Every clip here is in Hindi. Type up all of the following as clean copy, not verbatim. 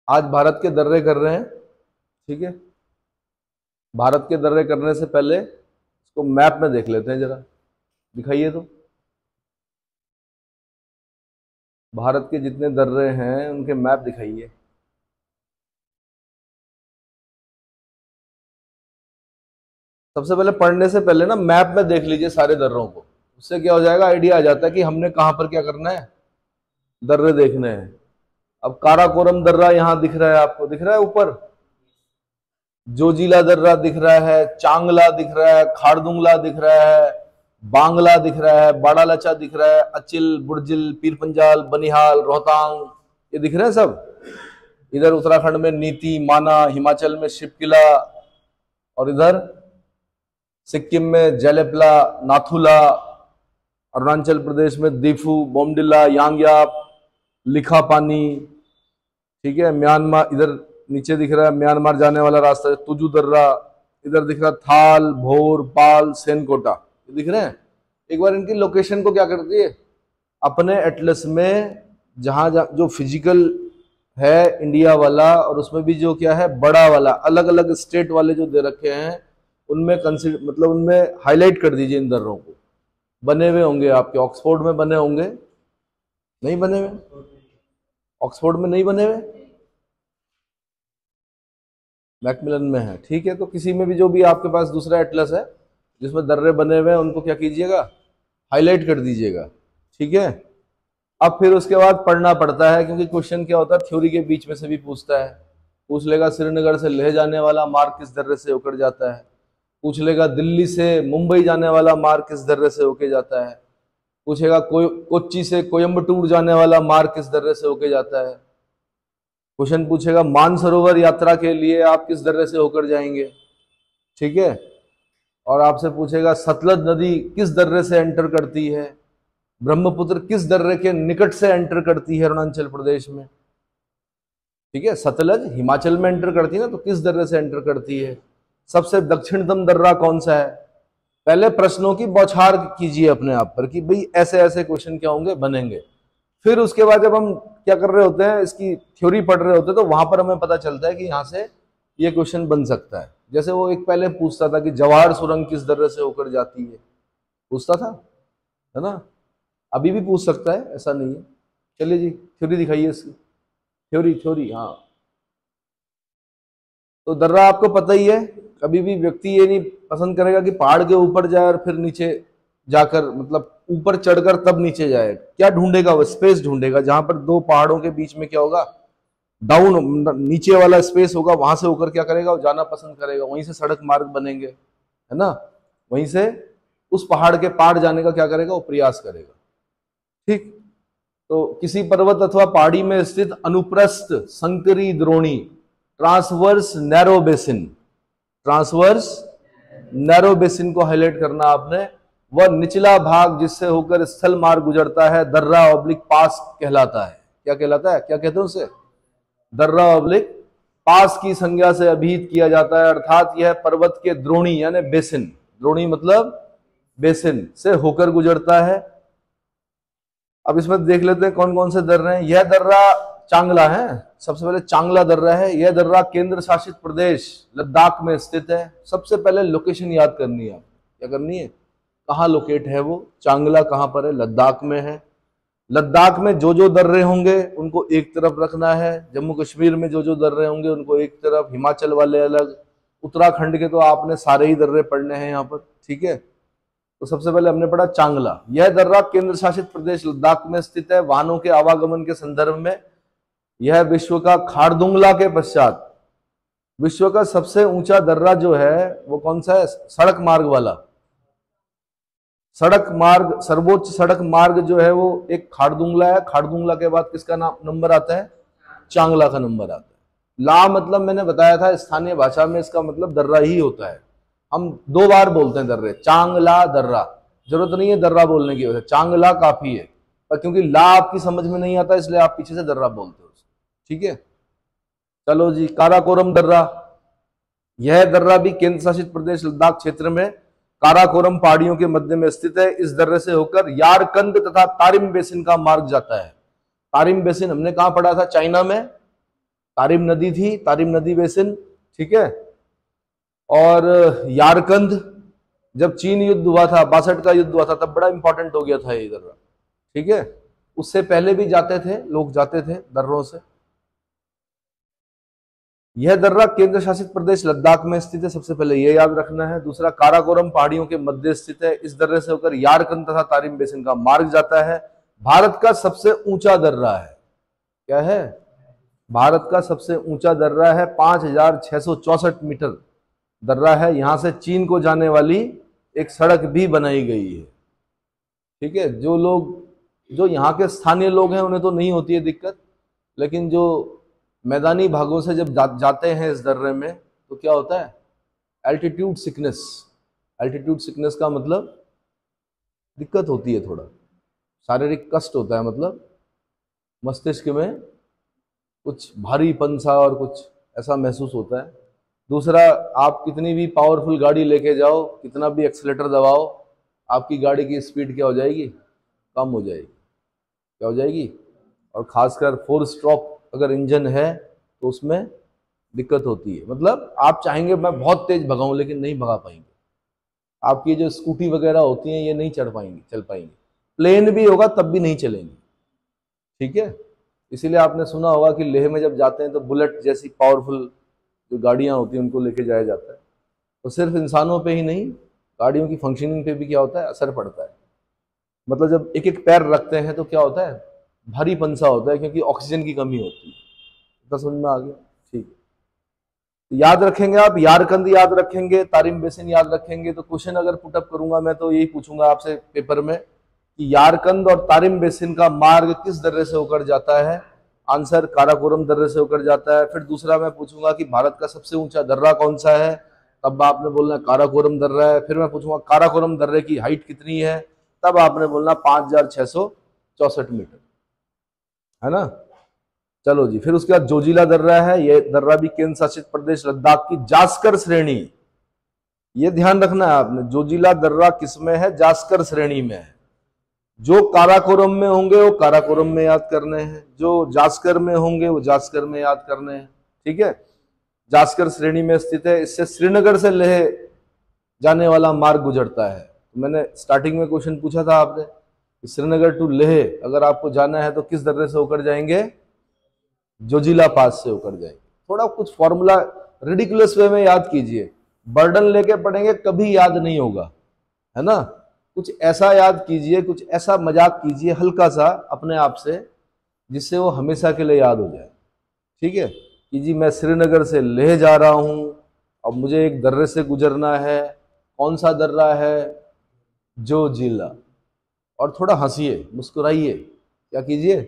आज भारत के दर्रे कर रहे हैं, ठीक है। भारत के दर्रे करने से पहले इसको मैप में देख लेते हैं जरा, दिखाइए तो। भारत के जितने दर्रे हैं उनके मैप दिखाइए। सबसे पहले पढ़ने से पहले ना मैप में देख लीजिए सारे दर्रों को, उससे क्या हो जाएगा, आइडिया आ जाता है कि हमने कहां पर क्या करना है, दर्रे देखने हैं। अब काराकोरम दर्रा यहां दिख रहा है, आपको दिख रहा है ऊपर, जोजिला दर्रा दिख रहा है, चांगला दिख रहा है, खारदुंगला दिख रहा है, बांगला दिख रहा है, बाड़ा लचा दिख रहा है, अचिल, बुर्जिल, पीर पंजाल, बनिहाल, रोहतांग, ये दिख रहे हैं सब। इधर उत्तराखंड में नीति, माना, हिमाचल में शिवकिला, और इधर सिक्किम में जैलेपला, नाथुला, अरुणाचल प्रदेश में दीफू, बोमडिला, यांगयाप, लिखापानी, ठीक है। म्यांमार इधर नीचे दिख रहा है, म्यांमार जाने वाला रास्ता है, तुजू दर्रा, इधर दिख रहा है थाल, भोर, पाल, सेनकोटा, दिख रहे हैं। एक बार इनकी लोकेशन को क्या करती है, अपने एटलस में जहां जो फिजिकल है इंडिया वाला, और उसमें भी जो क्या है बड़ा वाला, अलग अलग स्टेट वाले जो दे रखे हैं उनमें कंसिडर, मतलब उनमें हाईलाइट कर दीजिए इन दर्रों को। बने हुए होंगे आपके, ऑक्सफोर्ड में बने होंगे, नहीं बने हुए, ऑक्सफोर्ड में नहीं बने हुए, मैकमिलन में है, ठीक है। तो किसी में भी जो भी आपके पास दूसरा एटलस है जिसमें दर्रे बने हुए हैं, उनको क्या कीजिएगा, हाईलाइट कर दीजिएगा, ठीक है। अब फिर उसके बाद पढ़ना पड़ता है, क्योंकि क्वेश्चन क्या होता है, थ्योरी के बीच में से भी पूछता है। पूछ लेगा श्रीनगर से लेह जाने वाला मार्ग किस दर्रे से होकर जाता है, पूछ लेगा दिल्ली से मुंबई जाने वाला मार्ग किस दर्रे से होके जाता है, पूछेगा कोच्चि से कोयम्बटूर जाने वाला मार्ग किस दर्रे से होके जाता है, क्वेश्चन पूछेगा मानसरोवर यात्रा के लिए आप किस दर्रे से होकर जाएंगे, ठीक है। और आपसे पूछेगा सतलज नदी किस दर्रे से एंटर करती है, ब्रह्मपुत्र किस दर्रे के निकट से एंटर करती है अरुणाचल प्रदेश में, ठीक है। सतलज हिमाचल में एंटर करती है ना, तो किस दर्रे से एंटर करती है, सबसे दक्षिणतम दर्रा कौन सा है। पहले प्रश्नों की बौछार कीजिए अपने आप पर कि भाई ऐसे ऐसे क्वेश्चन क्या होंगे, बनेंगे। फिर उसके बाद जब हम क्या कर रहे होते हैं, इसकी थ्योरी पढ़ रहे होते हैं, तो वहां पर हमें पता चलता है कि यहाँ से ये क्वेश्चन बन सकता है। जैसे वो एक पहले पूछता था कि जवाहर सुरंग किस दर्रे से होकर जाती है, पूछता था, है ना। अभी भी पूछ सकता है, ऐसा नहीं है। चलिए जी, थ्योरी दिखाइए इसकी, थ्योरी, हाँ। तो दर्रा आपको पता ही है, कभी भी व्यक्ति ये नहीं पसंद करेगा कि पहाड़ के ऊपर जाए और फिर नीचे जाकर, मतलब ऊपर चढ़कर तब नीचे जाए। क्या ढूंढेगा वो, स्पेस ढूंढेगा, जहां पर दो पहाड़ों के बीच में क्या होगा, डाउन, नीचे वाला स्पेस होगा, वहां से होकर क्या करेगा, वो जाना पसंद करेगा। वहीं से सड़क मार्ग बनेंगे, है ना, वहीं से उस पहाड़ के पार जाने का क्या करेगा, वो प्रयास करेगा, ठीक। तो किसी पर्वत अथवा पहाड़ी में स्थित अनुप्रस्थ संकरी द्रोणी, transverse narrow basin, transverse narrow basin को हाईलाइट करना आपने। वह निचला भाग जिससे होकर स्थल मार्ग गुजरता है, दर्रा ऑब्लिक पास कहलाता है। क्या कहलाता है, क्या कहते हैं उसे, दर्रा ऑब्लिक पास की संज्ञा से अभिहित किया जाता है, अर्थात यह पर्वत के द्रोणी यानी बेसिन, द्रोणी मतलब बेसिन से होकर गुजरता है। अब इसमें देख लेते हैं कौन कौन से दर्रे हैं। यह दर्रा चांगला है, सबसे पहले चांगला दर्रा है। यह दर्रा केंद्र शासित प्रदेश लद्दाख में स्थित है। सबसे पहले लोकेशन याद करनी है, क्या करनी है, कहाँ लोकेट है वो, चांगला कहाँ पर है, लद्दाख में है। लद्दाख में जो जो दर्रे होंगे उनको एक तरफ रखना है, जम्मू कश्मीर में जो जो दर्रे होंगे उनको एक तरफ, हिमाचल वाले अलग, उत्तराखंड के तो आपने सारे ही दर्रे पढ़ने हैं यहाँ पर, ठीक है। तो सबसे पहले हमने पढ़ा चांगला। यह दर्रा केंद्र शासित प्रदेश लद्दाख में स्थित है। वाहनों के आवागमन के संदर्भ में यह विश्व का खारदुंगला के पश्चात विश्व का सबसे ऊंचा दर्रा जो है वो कौन सा है, सड़क मार्ग वाला। सड़क मार्ग, सर्वोच्च सड़क मार्ग जो है वो एक खारदुंगला है। खारदुंगला के बाद किसका नाम नंबर आता है, चांगला का नंबर आता है। ला मतलब मैंने बताया था स्थानीय भाषा में इसका मतलब दर्रा ही होता है। हम दो बार बोलते हैं दर्रे, चांगला दर्रा, जरूरत नहीं है दर्रा बोलने की वजह, चांगला काफी है। पर क्योंकि ला आपकी समझ में नहीं आता इसलिए आप पीछे से दर्रा बोलते हो, ठीक है। चलो जी, काराकोरम दर्रा। यह दर्रा भी केंद्र शासित प्रदेश लद्दाख क्षेत्र में काराकोरम पहाड़ियों के मध्य में स्थित है। इस दर्रे से होकर यारकंद तथा तारिम बेसिन का मार्ग जाता है। तारिम बेसिन हमने कहा पढ़ा था, चाइना में। तारिम नदी थी, तारिम नदी बेसिन, ठीक है। और यारकंद, जब चीन युद्ध हुआ था, 62 का युद्ध हुआ था, तब बड़ा इंपॉर्टेंट हो गया था ये दर्रा, ठीक है। उससे पहले भी जाते थे लोग, जाते थे दर्रों से। यह दर्रा केंद्र शासित प्रदेश लद्दाख में स्थित है, सबसे पहले यह याद रखना है। दूसरा, काराकोरम पहाड़ियों के मध्य स्थित है। इस दर्रे से होकर यारकंद तथा तारिम बेसिन का मार्ग जाता है। भारत का सबसे ऊंचा दर्रा है, क्या है? भारत का सबसे ऊंचा दर्रा है, 5664 मीटर दर्रा है। यहां से चीन को जाने वाली एक सड़क भी बनाई गई है, ठीक है। जो यहाँ के स्थानीय लोग हैं उन्हें तो नहीं होती है दिक्कत, लेकिन जो मैदानी भागों से जब जाते हैं इस दर्रे में तो क्या होता है? Altitude sickness. एल्टीट्यूड सिकनेस का मतलब दिक्कत होती है, थोड़ा शारीरिक कष्ट होता है, मतलब मस्तिष्क में कुछ भारीपन सा और कुछ ऐसा महसूस होता है। दूसरा, आप कितनी भी पावरफुल गाड़ी लेके जाओ, कितना भी एक्सीलेटर दबाओ, आपकी गाड़ी की स्पीड क्या हो जाएगी? कम हो जाएगी। क्या हो जाएगी? और खासकर 4 स्ट्रोक अगर इंजन है तो उसमें दिक्कत होती है। मतलब आप चाहेंगे मैं बहुत तेज भगाऊं, लेकिन नहीं भगा पाएंगे। आपकी जो स्कूटी वगैरह होती हैं ये नहीं चल पाएंगे। प्लेन भी होगा तब भी नहीं चलेंगे, ठीक है। इसीलिए आपने सुना होगा कि लेह में जब जाते हैं तो बुलेट जैसी पावरफुल जो गाड़ियां होती हैं उनको लेके जाया जाता है। तो सिर्फ इंसानों पे ही नहीं, गाड़ियों की फंक्शनिंग पे भी क्या होता है? असर पड़ता है। मतलब जब एक एक पैर रखते हैं तो क्या होता है? भारीपन सा होता है, क्योंकि ऑक्सीजन की कमी होती है। तो समझ में आ गया, ठीक है। तो याद रखेंगे आप, यारकंद याद रखेंगे, तारिम बेसिन याद रखेंगे। तो क्वेश्चन अगर पुटअप करूंगा मैं तो यही पूछूंगा आपसे पेपर में कि यारकंद और तारिम बेसिन का मार्ग किस दर्रे से होकर जाता है? आंसर, काराकोरम दर्रे से होकर जाता है। फिर दूसरा मैं पूछूंगा कि भारत का सबसे ऊंचा दर्रा कौन सा है? तब आपने बोलना काराकोरम दर्रा है। फिर मैं पूछूंगा काराकोरम दर्रे की हाइट कितनी है? तब आपने बोलना 5664 मीटर, है ना। चलो जी, फिर उसके बाद जोजिला दर्रा है। ये दर्रा भी केंद्र शासित प्रदेश लद्दाख की जास्कर श्रेणी, ये ध्यान रखना है आपने, जोजिला दर्रा किसमें है? जास्कर श्रेणी में है। जो काराकोरम में होंगे वो काराकोरम में याद करने हैं, जो जास्कर में होंगे वो जास्कर में याद करने हैं, ठीक है। जास्कर श्रेणी में स्थित है। इससे श्रीनगर से लेह जाने वाला मार्ग गुजरता है। तो मैंने स्टार्टिंग में क्वेश्चन पूछा था आपने, श्रीनगर टू लेह अगर आपको जाना है तो किस दर्रे से होकर जाएंगे? जोजिला पास से होकर जाएंगे। थोड़ा कुछ फॉर्मूला रिडिकुलस वे में याद कीजिए, बर्डन लेके पढ़ेंगे कभी याद नहीं होगा, है ना। कुछ ऐसा याद कीजिए, कुछ ऐसा मजाक कीजिए हल्का सा अपने आप से, जिससे वो हमेशा के लिए याद हो जाए, ठीक है। कि जी मैं श्रीनगर से लेह जा रहा हूं, अब मुझे एक दर्रे से गुजरना है। कौन सा दर्रा है? जोजिला। और थोड़ा हंसिए, मुस्कुराइए, क्या कीजिए?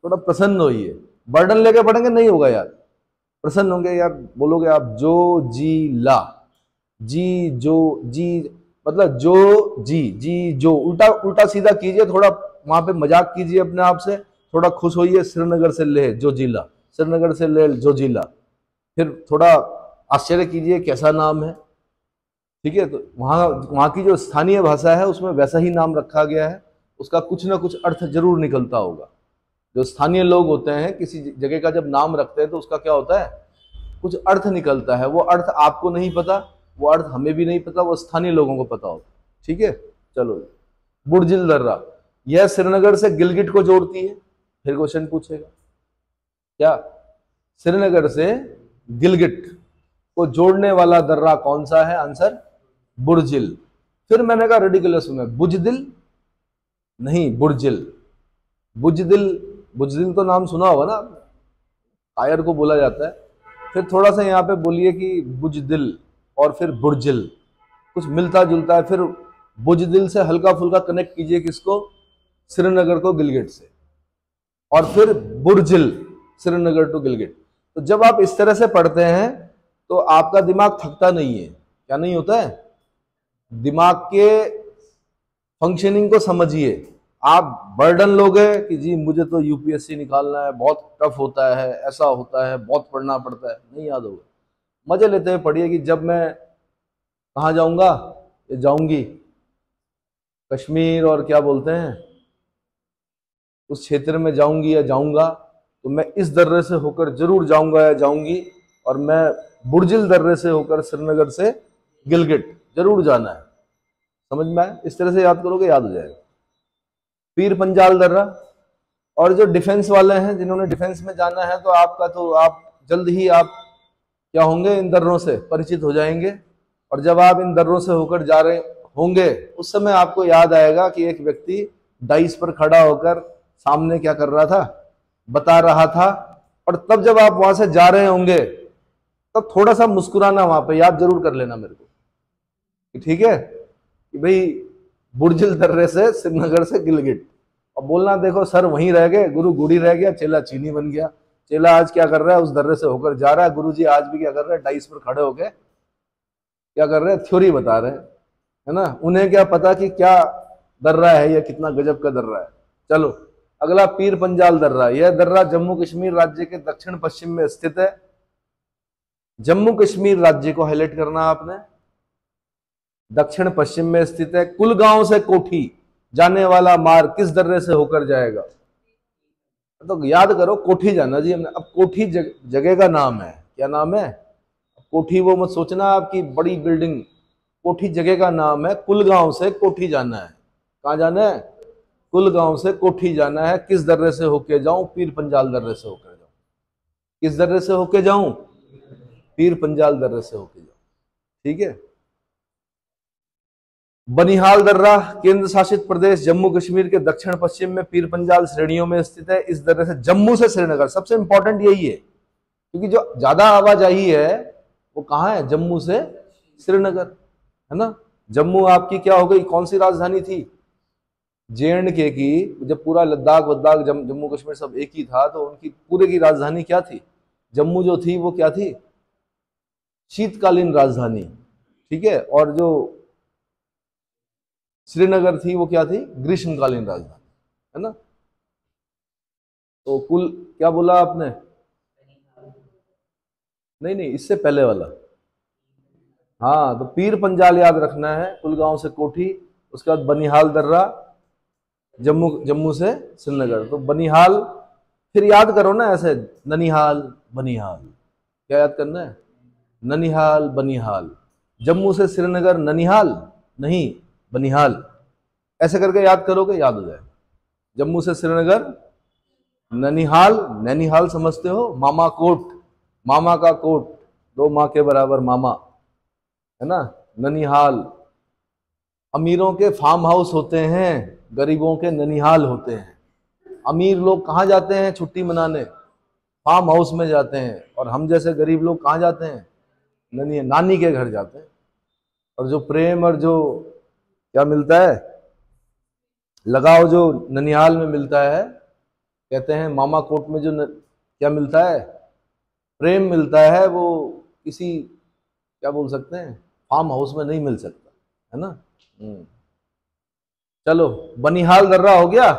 थोड़ा प्रसन्न होइए। बर्डन लेके पढ़ेंगे नहीं होगा यार, प्रसन्न होंगे यार, बोलोगे आप जो जी ला, जी जो जी, मतलब जो जी जो, उल्टा उल्टा सीधा कीजिए, थोड़ा वहां पे मजाक कीजिए अपने आप से, थोड़ा खुश होइए। श्रीनगर से लेह जोजिला, श्रीनगर से लेह जोजिला। फिर थोड़ा आश्चर्य कीजिए कैसा नाम है, ठीक है। तो वहां की जो स्थानीय भाषा है उसमें वैसा ही नाम रखा गया है, उसका कुछ ना कुछ अर्थ जरूर निकलता होगा। जो स्थानीय लोग होते हैं किसी जगह का जब नाम रखते हैं तो उसका क्या होता है? कुछ अर्थ निकलता है। वो अर्थ आपको नहीं पता, वो अर्थ हमें भी नहीं पता, वो स्थानीय लोगों को पता होता है, ठीक है। चलो, बुर्जिल दर्रा, यह श्रीनगर से गिलगिट को जोड़ती है। फिर क्वेश्चन पूछेगा क्या? श्रीनगर से गिलगिट को जोड़ने वाला दर्रा कौन सा है? आंसर, बुर्जिल। फिर मैंने कहा रेडिकुलस में, बुजदिल नहीं, बुर्जिल। बुजदिल, बुजदिल तो नाम सुना होगा ना, कायर को बोला जाता है। फिर थोड़ा सा यहाँ पे बोलिए कि बुजदिल और फिर बुर्जिल, कुछ मिलता जुलता है। फिर बुजदिल से हल्का फुल्का कनेक्ट कीजिए किसको? श्रीनगर को गिलगिट से। और फिर बुर्जिल, श्रीनगर टू गिलगिट। तो जब आप इस तरह से पढ़ते हैं तो आपका दिमाग थकता नहीं है। क्या नहीं होता है? दिमाग के फंक्शनिंग को समझिए। आप बर्डन लोगे कि जी मुझे तो यूपीएससी निकालना है, बहुत टफ होता है, ऐसा होता है, बहुत पढ़ना पड़ता है, नहीं याद होगा। मजे लेते हुए पढ़िए कि जब मैं कहाँ जाऊंगा, ये जाऊंगी कश्मीर और क्या बोलते हैं उस क्षेत्र में जाऊंगी या जाऊंगा, तो मैं इस दर्रे से होकर जरूर जाऊंगा या जाऊंगी, और मैं बुर्जिल दर्रे से होकर श्रीनगर से गिलगिट जरूर जाना है। समझ में आया? इस तरह से याद करोगे, याद हो जाएगा। पीर पंजाल दर्रा। और जो डिफेंस वाले हैं, जिन्होंने डिफेंस में जाना है, तो आपका तो आप जल्द ही आप क्या होंगे, इन दर्रों से परिचित हो जाएंगे। और जब आप इन दर्रों से होकर जा रहे होंगे, उस समय आपको याद आएगा कि एक व्यक्ति डाइस पर खड़ा होकर सामने क्या कर रहा था, बता रहा था। और तब जब आप वहां से जा रहे होंगे, तब थोड़ा सा मुस्कुराना वहां पे, याद जरूर कर लेना मेरे को, ठीक है, कि भाई बुर्जिल दर्रे से श्रीनगर से गिलगिट। और बोलना, देखो सर वहीं रह गए, गुरु गुड़ी रह गया, चेला चीनी बन गया। चेला आज क्या कर रहा है, उस दर्रे से होकर जा रहा है। गुरु जी आज भी क्या कर रहे हैं, डाइस पर खड़े होके क्या कर रहे हैं, थ्योरी बता रहे हैं, है ना। उन्हें क्या पता कि क्या दर्रा है, या कितना गजब का दर्रा है। चलो अगला, पीर पंजाल दर्रा। यह दर्रा जम्मू कश्मीर राज्य के दक्षिण पश्चिम में स्थित है। जम्मू कश्मीर राज्य को हाईलाइट करना आपने, दक्षिण पश्चिम में स्थित है। कुलगांव से कोठी जाने वाला मार्ग किस दर्रे से होकर जाएगा? तो याद करो, कोठी जाना जी हमने। अब कोठी जगह का नाम है, क्या नाम है? कोठी वो मत सोचना आपकी बड़ी बिल्डिंग, कोठी जगह का नाम है। कुलगांव से कोठी जाना है। कहाँ जाना है? कुलगांव से कोठी जाना है। किस दर्रे से होके जाऊं? पीर पंजाल दर्रे से होकर जाऊं। किस दर्रे से होके जाऊं? पीर पंजाल दर्रे से होके जाऊं, ठीक है। बनिहाल दर्रा केंद्र शासित प्रदेश जम्मू कश्मीर के दक्षिण पश्चिम में पीर पंजाल श्रेणियों में स्थित है। इस दर्रे से जम्मू से श्रीनगर, सबसे इंपॉर्टेंट यही है, क्योंकि जो ज्यादा आवाजाही है वो कहाँ है? जम्मू से श्रीनगर, है ना। जम्मू आपकी क्या हो गई, कौन सी राजधानी थी? JNK की। जब पूरा लद्दाख वद्दाख जम्मू कश्मीर सब एक ही था, तो उनकी पूरे की राजधानी क्या थी? जम्मू जो थी वो क्या थी? शीतकालीन राजधानी, ठीक है। और जो श्रीनगर थी वो क्या थी? ग्रीष्मकालीन राजधानी, है ना। तो कुल क्या बोला आपने? नहीं नहीं, इससे पहले वाला। हाँ, तो पीर पंजाल याद रखना है, कुलगांव से कोठी, उसके बाद बनिहाल दर्रा, जम्मू से श्रीनगर। तो बनिहाल, फिर याद करो ना ऐसे, ननिहाल बनिहाल, क्या याद करना है? ननिहाल बनिहाल। जम्मू से श्रीनगर ननिहाल नहीं, बनिहाल, ऐसे करके याद करोगे, याद हो जाएगा। जम्मू से श्रीनगर ननिहाल। नैनीहाल समझते हो? मामा कोट, मामा का कोट, दो माँ के बराबर मामा, है ना। ननिहाल। अमीरों के फार्म हाउस होते हैं, गरीबों के ननिहाल होते हैं। अमीर लोग कहाँ जाते हैं छुट्टी मनाने? फार्म हाउस में जाते हैं। और हम जैसे गरीब लोग कहाँ जाते हैं? नानी के घर जाते हैं। और जो प्रेम और जो क्या मिलता है, लगाव, जो ननिहाल में मिलता है, कहते हैं मामा कोट में जो क्या मिलता है, प्रेम मिलता है, वो किसी क्या बोल सकते हैं, फार्म हाउस में नहीं मिल सकता, है ना। चलो, बनिहाल दर्रा हो गया।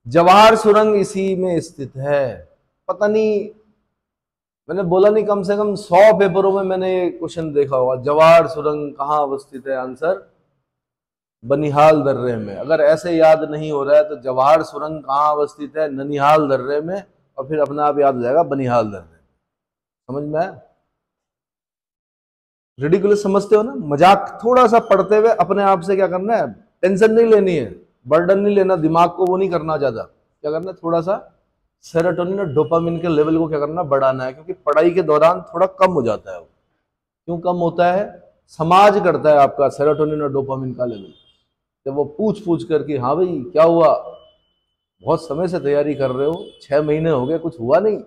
जवाहर सुरंग इसी में स्थित है। पता नहीं, मैंने बोला नहीं, कम से कम 100 पेपरों में मैंने ये क्वेश्चन देखा होगा, जवाहर सुरंग कहाँ अवस्थित है? आंसर बनिहाल दर्रे में। अगर ऐसे याद नहीं हो रहा है तो जवाहर सुरंग कहाँ अवस्थित है? ननिहाल दर्रे में। और फिर अपने आप याद हो जाएगा बनिहाल दर्रे। समझ में आया? रिडिकुलस समझते हो ना? मजाक थोड़ा सा पढ़ते हुए अपने आप से क्या करना है, टेंशन नहीं लेनी है, बर्डन नहीं लेना, दिमाग को वो नहीं करना ज्यादा। क्या करना है, थोड़ा सा सेरोटोनिन और डोपामिन के लेवल को क्या करना, बढ़ाना है। क्योंकि पढ़ाई के दौरान थोड़ा कम हो जाता है वो। क्यों कम होता है? समाज करता है आपका सेरोटोनिन और डोपामिन का लेवल। जब वो पूछ पूछ करके, हाँ भाई क्या हुआ, बहुत समय से तैयारी कर रहे हो, 6 महीने हो गए, कुछ हुआ नहीं,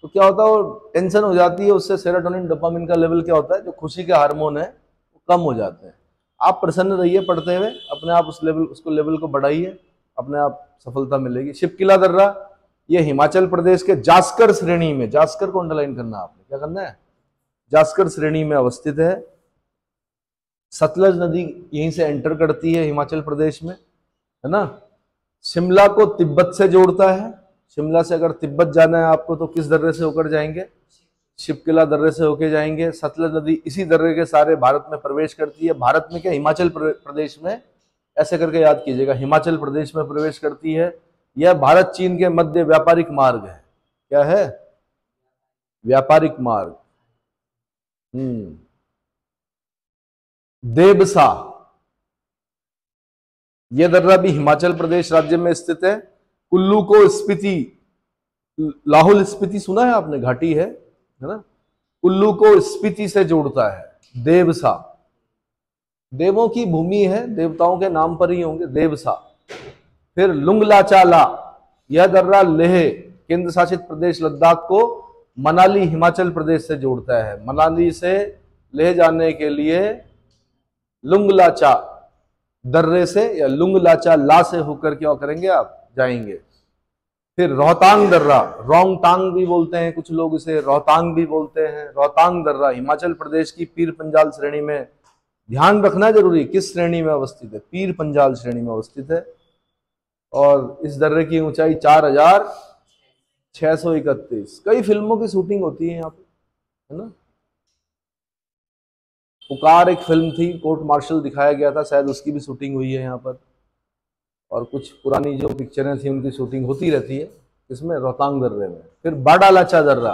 तो क्या होता है, वो टेंशन हो जाती है। उससे सेरोटोनिन डोपामिन का लेवल क्या होता है, जो खुशी के हार्मोन है, वो कम हो जाते हैं। आप प्रसन्न रहिए पढ़ते हुए, अपने आप उसको लेवल को बढ़ाइए, अपने आप सफलता मिलेगी। शिपकिला दर्रा, ये हिमाचल प्रदेश के जास्कर श्रेणी में, जास्कर को अंडरलाइन करना आपने, क्या करना है, जास्कर श्रेणी में अवस्थित है। सतलज नदी यहीं से एंटर करती है हिमाचल प्रदेश में, है ना। शिमला को तिब्बत से जोड़ता है। शिमला से अगर तिब्बत जाना है आपको तो किस दर्रे से होकर जाएंगे, शिपकिला दर्रे से होकर जाएंगे। सतलज नदी इसी दर्रे के सारे भारत में प्रवेश करती है। भारत में क्या, हिमाचल प्रदेश में, ऐसे करके याद कीजिएगा, हिमाचल प्रदेश में प्रवेश करती है। यह भारत चीन के मध्य व्यापारिक मार्ग है। क्या है? व्यापारिक मार्ग। देबसा, यह दर्रा भी हिमाचल प्रदेश राज्य में स्थित है। कुल्लू को स्पीति, लाहौल स्पीति सुना है आपने, घाटी है ना, कुल्लू को स्पीति से जोड़ता है। देवसा, देवों की भूमि है, देवताओं के नाम पर ही होंगे, देवसा। फिर लुंगलाचाला, यह दर्रा लेह केंद्र शासित प्रदेश लद्दाख को मनाली हिमाचल प्रदेश से जोड़ता है। मनाली से लेह जाने के लिए लुंगलाचा दर्रे से या लुंगलाचा ला से होकर क्या करेंगे आप, जाएंगे। फिर रोहतांग दर्रा, रोंगटांग भी बोलते हैं कुछ लोग इसे, रोहतांग भी बोलते हैं। रोहतांग दर्रा हिमाचल प्रदेश की पीर पंजाल श्रेणी में, ध्यान रखना जरूरी, किस श्रेणी में अवस्थित है, पीर पंजाल श्रेणी में अवस्थित है। और इस दर्रे की ऊंचाई 4631। कई फिल्मों की शूटिंग होती है यहाँ पे, है ना। पुकार एक फिल्म थी, कोर्ट मार्शल दिखाया गया था, शायद उसकी भी शूटिंग हुई है यहाँ पर। और कुछ पुरानी जो पिक्चरें थी उनकी शूटिंग होती रहती है इसमें, रोहतांग दर्रे में। फिर बाडालाचा दर्रा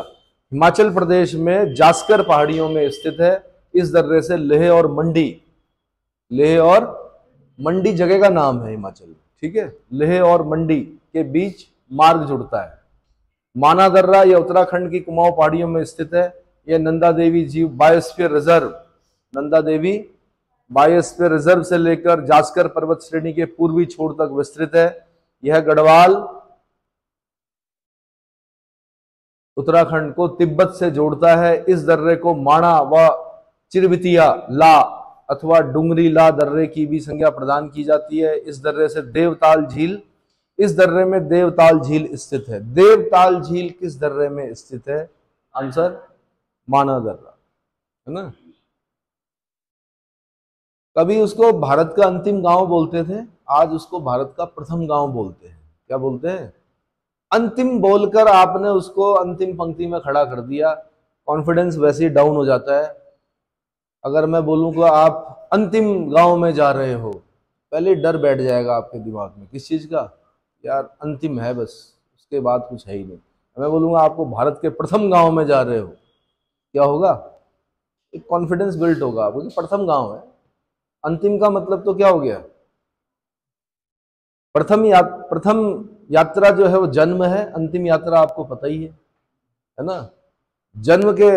हिमाचल प्रदेश में जास्कर पहाड़ियों में स्थित है। इस दर्रे से लेह और मंडी, लेह और मंडी जगह का नाम है हिमाचल में, ठीक है, लेह और मंडी के बीच मार्ग जुड़ता है। माना दर्रा यह उत्तराखंड की कुमाऊं पहाड़ियों में स्थित है। यह नंदा देवी जीव biosphere reserve, Nanda Devi biosphere reserve से लेकर जास्कर पर्वत श्रेणी के पूर्वी छोर तक विस्तृत है। यह गढ़वाल उत्तराखंड को तिब्बत से जोड़ता है। इस दर्रे को माणा व चिरबितिया ला अथवा डुंगरी ला दर्रे की भी संज्ञा प्रदान की जाती है। इस दर्रे से देवताल झील, इस दर्रे में देवताल झील स्थित है। देवताल झील किस दर्रे में स्थित है? आंसर माना दर्रा, है ना। कभी उसको भारत का अंतिम गांव बोलते थे, आज उसको भारत का प्रथम गांव बोलते हैं। क्या बोलते हैं? अंतिम बोलकर आपने उसको अंतिम पंक्ति में खड़ा कर दिया, कॉन्फिडेंस वैसे ही डाउन हो जाता है। अगर मैं बोलूँगा आप अंतिम गांव में जा रहे हो, पहले डर बैठ जाएगा आपके दिमाग में, किस चीज़ का? यार अंतिम है बस, उसके बाद कुछ है ही नहीं। मैं बोलूँगा आपको भारत के प्रथम गांव में जा रहे हो, क्या होगा? एक कॉन्फिडेंस बिल्ट होगा आपको कि प्रथम गांव है। अंतिम का मतलब तो क्या हो गया? प्रथम यात्रा जो है वो जन्म है, अंतिम यात्रा आपको पता ही है ना। जन्म के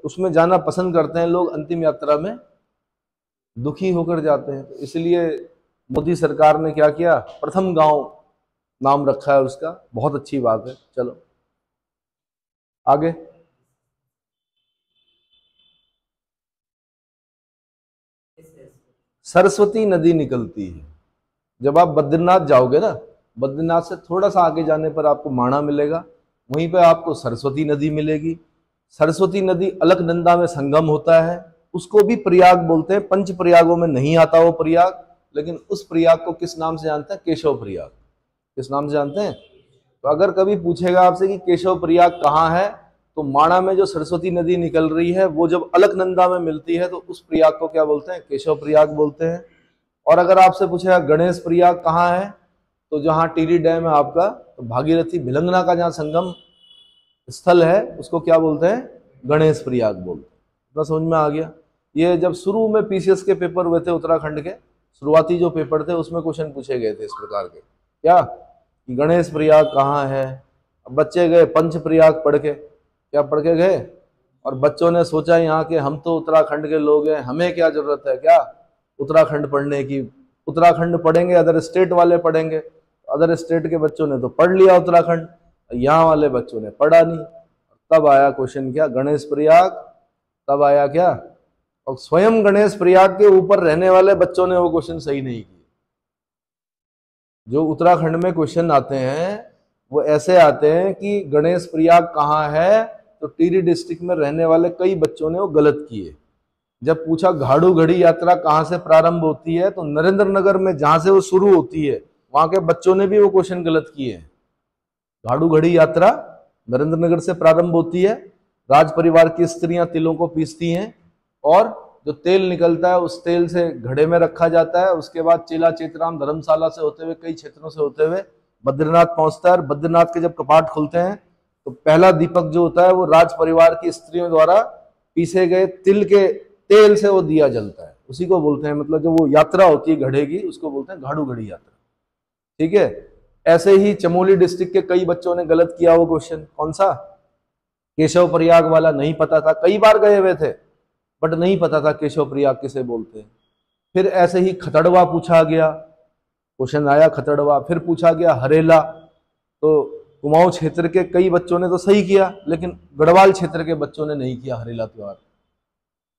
उसमें जाना पसंद करते हैं लोग, अंतिम यात्रा में दुखी होकर जाते हैं। इसलिए मोदी सरकार ने क्या किया, प्रथम गांव नाम रखा है उसका, बहुत अच्छी बात है। चलो आगे। सरस्वती नदी निकलती है। जब आप बद्रीनाथ जाओगे ना, बद्रीनाथ से थोड़ा सा आगे जाने पर आपको माणा मिलेगा, वहीं पर आपको सरस्वती नदी मिलेगी। सरस्वती नदी अलकनंदा में संगम होता है, उसको भी प्रयाग बोलते हैं। पंच प्रयागों में नहीं आता वो प्रयाग, लेकिन उस प्रयाग को किस नाम से जानते हैं? केशव प्रयाग। किस नाम से जानते हैं? तो अगर कभी पूछेगा आपसे कि केशव प्रयाग कहाँ है, तो माणा में जो सरस्वती नदी निकल रही है वो जब अलकनंदा में मिलती है तो उस प्रयाग को क्या बोलते हैं? केशव प्रयाग बोलते हैं। और अगर आपसे पूछेगा गणेश प्रयाग कहाँ है, तो जहाँ टिहरी डैम है आपका, तो भागीरथी भिलंगना का जहाँ संगम स्थल है उसको क्या बोलते हैं? गणेश प्रयाग बोलते हैं। इतना समझ में आ गया? ये जब शुरू में पीसीएस के पेपर हुए थे उत्तराखंड के, शुरुआती जो पेपर थे उसमें क्वेश्चन पूछे गए थे इस प्रकार के, क्या कि गणेश प्रयाग कहाँ है। अब बच्चे गए पंच प्रयाग पढ़ के, क्या पढ़ के गए, और बच्चों ने सोचा यहाँ के हम तो उत्तराखंड के लोग हैं, हमें क्या जरूरत है क्या उत्तराखंड पढ़ने की। उत्तराखंड पढ़ेंगे, अदर स्टेट वाले पढ़ेंगे, अदर स्टेट के बच्चों ने तो पढ़ लिया उत्तराखंड, यहाँ वाले बच्चों ने पढ़ा नहीं। तब आया क्वेश्चन क्या? गणेश प्रयाग। तब आया क्या? और स्वयं गणेश प्रयाग के ऊपर रहने वाले बच्चों ने वो क्वेश्चन सही नहीं किए। जो उत्तराखंड में क्वेश्चन आते हैं वो ऐसे आते हैं कि गणेश प्रयाग कहाँ है, तो टिहरी डिस्ट्रिक्ट में रहने वाले कई बच्चों ने वो गलत किए। जब पूछा घाड़ू घड़ी यात्रा कहाँ से प्रारंभ होती है, तो नरेंद्र नगर में जहां से वो शुरू होती है वहां के बच्चों ने भी वो क्वेश्चन गलत किए हैं। घाड़ू घड़ी यात्रा नरेंद्र नगर से प्रारंभ होती है। राज परिवार की स्त्रियां तिलों को पीसती हैं और जो तेल निकलता है उस तेल से घड़े में रखा जाता है। उसके बाद चेला चेतराम धर्मशाला से होते हुए कई क्षेत्रों से होते हुए बद्रीनाथ पहुंचता है। और बद्रीनाथ के जब कपाट खुलते हैं तो पहला दीपक जो होता है वो राज परिवार की स्त्रियों द्वारा पीसे गए तिल के तेल से वो दिया जलता है, उसी को बोलते हैं, मतलब जो वो यात्रा होती है घड़े की उसको बोलते हैं घाड़ू घड़ी यात्रा। ठीक है। ऐसे ही चमोली डिस्ट्रिक्ट के कई बच्चों ने गलत किया वो क्वेश्चन, कौन सा, केशव प्रयाग वाला, नहीं पता था, कई बार गए हुए थे बट नहीं पता था केशव प्रयाग किसे बोलते हैं। फिर ऐसे ही खतड़वा पूछा गया, क्वेश्चन आया खतड़वा, फिर पूछा गया हरेला। तो कुमाऊं क्षेत्र के कई बच्चों ने तो सही किया, लेकिन गढ़वाल क्षेत्र के बच्चों ने नहीं किया हरेला त्योहार।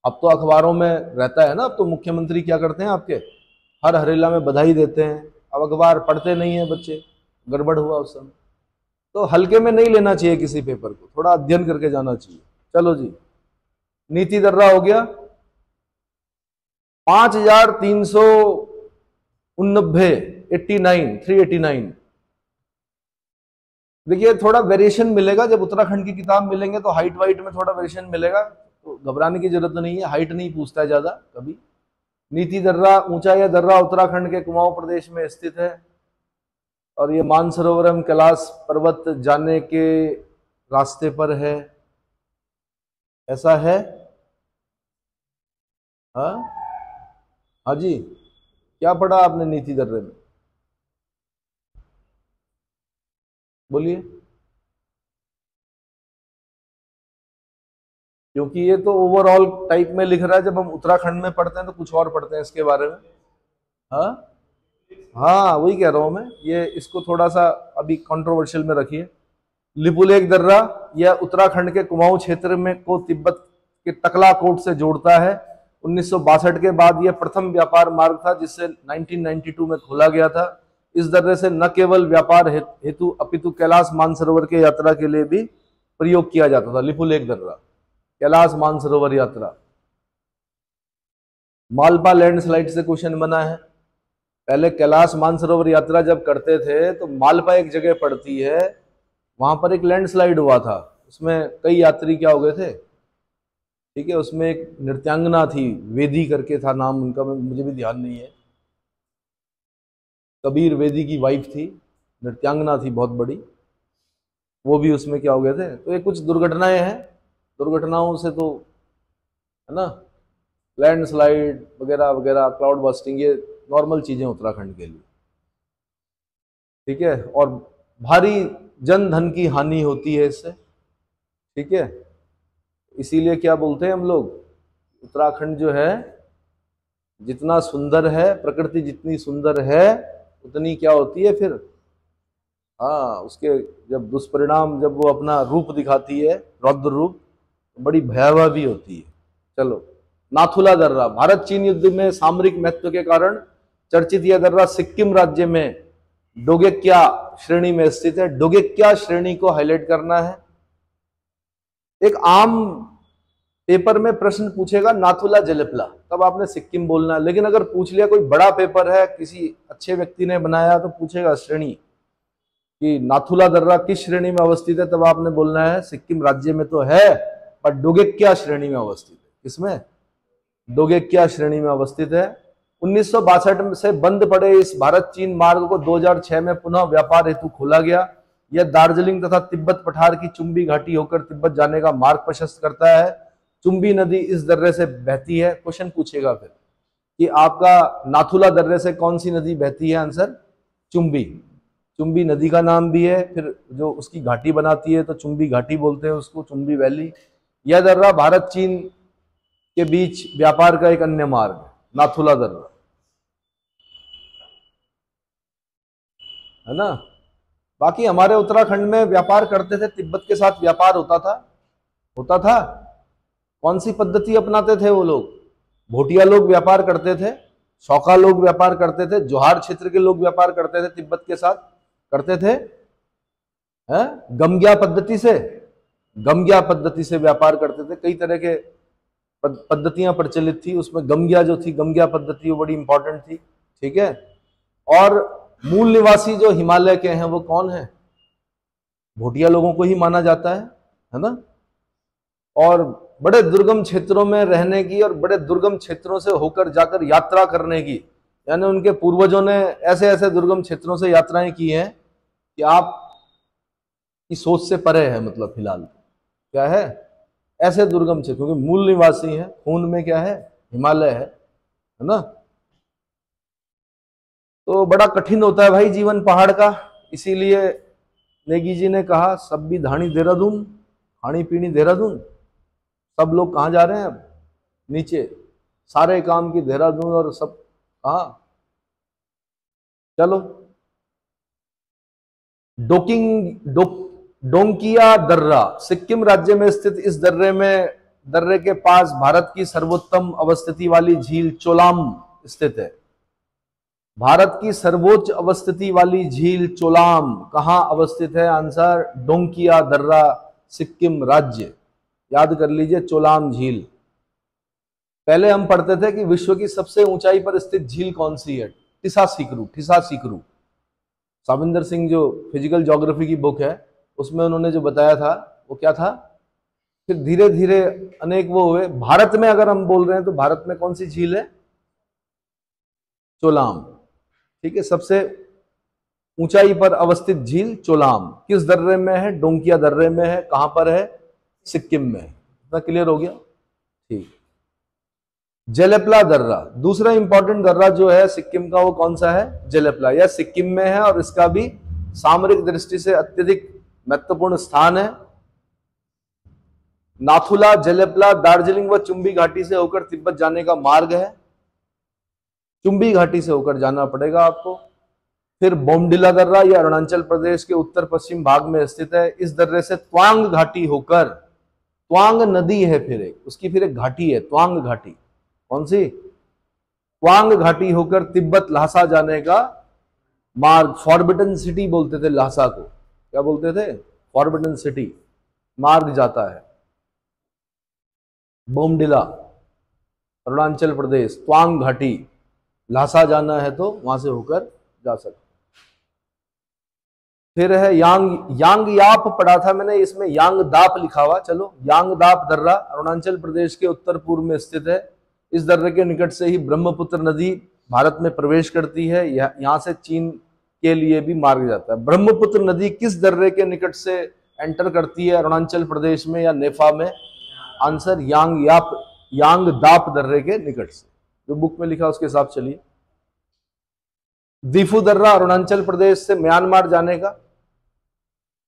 अब तो अखबारों में रहता है ना, अब तो मुख्यमंत्री क्या करते हैं आपके, हर हरेला में बधाई देते हैं। अब अखबार पढ़ते नहीं है बच्चे, गड़बड़ हुआ उस समय। तो हल्के में नहीं लेना चाहिए किसी पेपर को, थोड़ा अध्ययन करके जाना चाहिए। चलो जी, नीति दर्रा हो गया 5389 देखिए थोड़ा वेरिएशन मिलेगा, जब उत्तराखंड की किताब मिलेंगे तो हाइट वाइट में थोड़ा वेरिएशन मिलेगा, तो घबराने की जरूरत नहीं है, हाइट नहीं पूछता है ज्यादा कभी। नीति दर्रा, ऊंचा यह दर्रा उत्तराखंड के कुमाऊं प्रदेश में स्थित है, और ये मानसरोवर एवं कैलाश पर्वत जाने के रास्ते पर है, ऐसा है। हाँ हाँ जी, क्या पढ़ा आपने नीति दर्रे में, बोलिए। क्योंकि ये तो ओवरऑल टाइप में लिख रहा है, जब हम उत्तराखंड में पढ़ते हैं तो कुछ और पढ़ते हैं इसके बारे में। हाँ हाँ, वही कह रहा हूं मैं, ये इसको थोड़ा सा अभी कंट्रोवर्शियल में रखिए। लिपुलेख दर्रा यह उत्तराखंड के कुमाऊं क्षेत्र में को तिब्बत के तकलाकोट से जोड़ता है। 1962 के बाद यह प्रथम व्यापार मार्ग था जिससे 1992 में खोला गया था। इस दर्रे से न केवल व्यापार हेतु अपितु कैलाश मानसरोवर के यात्रा के लिए भी प्रयोग किया जाता था। लिपुलेख दर्रा, कैलाश मानसरोवर यात्रा। मालपा लैंडस्लाइड से क्वेश्चन बना है। पहले कैलाश मानसरोवर यात्रा जब करते थे तो मालपा एक जगह पड़ती है, वहां पर एक लैंडस्लाइड हुआ था, उसमें कई यात्री क्या हो गए थे। ठीक है, उसमें एक नृत्यांगना थी, वेदी करके था नाम उनका, मुझे भी ध्यान नहीं है, कबीर वेदी की वाइफ थी, नृत्यांगना थी बहुत बड़ी, वो भी उसमें क्या हो गए थे। तो ये कुछ दुर्घटनाएं हैं, दुर्घटनाओं से तो है ना, लैंडस्लाइड वगैरह वगैरह, क्लाउड बस्टिंग, ये नॉर्मल चीजें उत्तराखंड के लिए। ठीक है, और भारी जन धन की हानि होती है इससे। ठीक है, इसीलिए क्या बोलते हैं हम लोग, उत्तराखंड जो है जितना सुंदर है, प्रकृति जितनी सुंदर है उतनी क्या होती है फिर, हाँ, उसके जब दुष्परिणाम, जब वो अपना रूप दिखाती है, रौद्र रूप, तो बड़ी भयावह भी होती है। चलो, नाथुला दर्रा, भारत चीन युद्ध में सामरिक महत्व के कारण चर्चित यह दर्रा सिक्किम राज्य में डोगेक्या श्रेणी में स्थित है। डोगेक्या श्रेणी को हाईलाइट करना है। एक आम पेपर में प्रश्न पूछेगा नाथुला जलपला, तब आपने सिक्किम बोलना है, लेकिन अगर पूछ लिया कोई बड़ा पेपर है, किसी अच्छे व्यक्ति ने बनाया, तो पूछेगा श्रेणी कि नाथुला दर्रा किस श्रेणी में अवस्थित है, तब आपने बोलना है सिक्किम राज्य में तो है, पर डोगेक्या श्रेणी में अवस्थित है। किसमें, डोगेक्या श्रेणी में अवस्थित है। 1962 से बंद पड़े इस भारत चीन मार्ग को 2006 में पुनः व्यापार हेतु खोला गया। यह दार्जिलिंग तथा तिब्बत पठार की चुंबी घाटी होकर तिब्बत जाने का मार्ग प्रशस्त करता है। चुंबी नदी इस दर्रे से बहती है। क्वेश्चन पूछेगा फिर कि आपका नाथुला दर्रे से कौन सी नदी बहती है, आंसर चुंबी। चुंबी नदी का नाम भी है, फिर जो उसकी घाटी बनाती है तो चुंबी घाटी बोलते हैं उसको, चुंबी वैली। यह दर्रा भारत चीन के बीच व्यापार का एक अन्य मार्ग है, नाथुला दर्रा, है ना। बाकी हमारे उत्तराखंड में व्यापार करते थे, तिब्बत के साथ व्यापार होता था। कौन सी पद्धति अपनाते थे वो लोग, भोटिया लोग व्यापार करते थे, शौका लोग व्यापार करते थे, जोहार क्षेत्र के लोग व्यापार करते थे, तिब्बत के साथ करते थे, गमग्या पद्धति से व्यापार करते थे। कई तरह के पद्धतियां प्रचलित थी, उसमें गमग्या जो थी, गमग्या पद्धति वो बड़ी इंपॉर्टेंट थी। ठीक है, और मूल निवासी जो हिमालय के हैं वो कौन है, भोटिया लोगों को ही माना जाता है ना। और बड़े दुर्गम क्षेत्रों में रहने की और बड़े दुर्गम क्षेत्रों से होकर जाकर यात्रा करने की, यानी उनके पूर्वजों ने ऐसे ऐसे दुर्गम क्षेत्रों से यात्राएं की हैं कि आप की सोच से परे है, मतलब फिलहाल क्या है, ऐसे दुर्गम क्षेत्र, क्योंकि मूल निवासी है, खून में क्या है, हिमालय है ना। तो बड़ा कठिन होता है भाई जीवन पहाड़ का। इसीलिए नेगी जी ने कहा सब भी धानी देहरादून, खानी पीनी देहरादून। सब लोग कहाँ जा रहे हैं अब, नीचे, सारे काम की देहरादून और सब कहाँ। चलो, डोंकिया दर्रा सिक्किम राज्य में स्थित इस दर्रे के पास भारत की सर्वोत्तम अवस्थिति वाली झील चोलाम स्थित है। भारत की सर्वोच्च अवस्थिति वाली झील चोलाम कहां अवस्थित है? आंसर डोंकिया दर्रा, सिक्किम राज्य। याद कर लीजिए, चोलाम झील। पहले हम पढ़ते थे कि विश्व की सबसे ऊंचाई पर स्थित झील कौन सी है? टिसा सीकरू। साविंदर सिंह जो फिजिकल ज्योग्राफी की बुक है उसमें उन्होंने जो बताया था वो क्या था। फिर धीरे धीरे अनेक वो हुए। भारत में अगर हम बोल रहे हैं तो भारत में कौन सी झील है? चोलाम। ठीक है, सबसे ऊंचाई पर अवस्थित झील चोलाम किस दर्रे में है? डोंकिया दर्रे में है। कहां पर है? सिक्किम में। इतना क्लियर हो गया? ठीक। जेलेपला दर्रा, दूसरा इंपॉर्टेंट दर्रा जो है सिक्किम का, वो कौन सा है? जेलेपला। यह सिक्किम में है और इसका भी सामरिक दृष्टि से अत्यधिक महत्वपूर्ण स्थान है। नाथुला, जेलेपला, दार्जिलिंग व चुंबी घाटी से होकर तिब्बत जाने का मार्ग है। चुंबी घाटी से होकर जाना पड़ेगा आपको। फिर बोमडिला दर्रा, यह अरुणाचल प्रदेश के उत्तर पश्चिम भाग में स्थित है। इस दर्रे से त्वांग घाटी होकर, त्वांग नदी है फिर एक, उसकी फिर एक घाटी है त्वांग घाटी। कौन सी? त्वांग घाटी होकर तिब्बत लहासा जाने का मार्ग, फॉरबिडन सिटी बोलते थे लहासा को। क्या बोलते थे? Forbidden city. मार्ग जाता है बोमडिला, अरुणाचल प्रदेश, त्वांग घाटी। लहासा जाना है तो वहां से होकर जा सकते। फिर है यांग याप पढ़ा था मैंने, इसमें यांग दाप लिखा हुआ। चलो, यांग दाप दर्रा अरुणाचल प्रदेश के उत्तर पूर्व में स्थित है। इस दर्रे के निकट से ही ब्रह्मपुत्र नदी भारत में प्रवेश करती है। यहां से चीन के लिए भी मार्ग जाता है। ब्रह्मपुत्र नदी किस दर्रे के निकट से एंटर करती है? अरुणाचल प्रदेश में या नेफा में? आंसर यांग दाप दर्रे के निकट से। जो बुक में लिखा उसके हिसाब चलिए। दीफू दर्रा अरुणाचल प्रदेश से म्यांमार जाने का।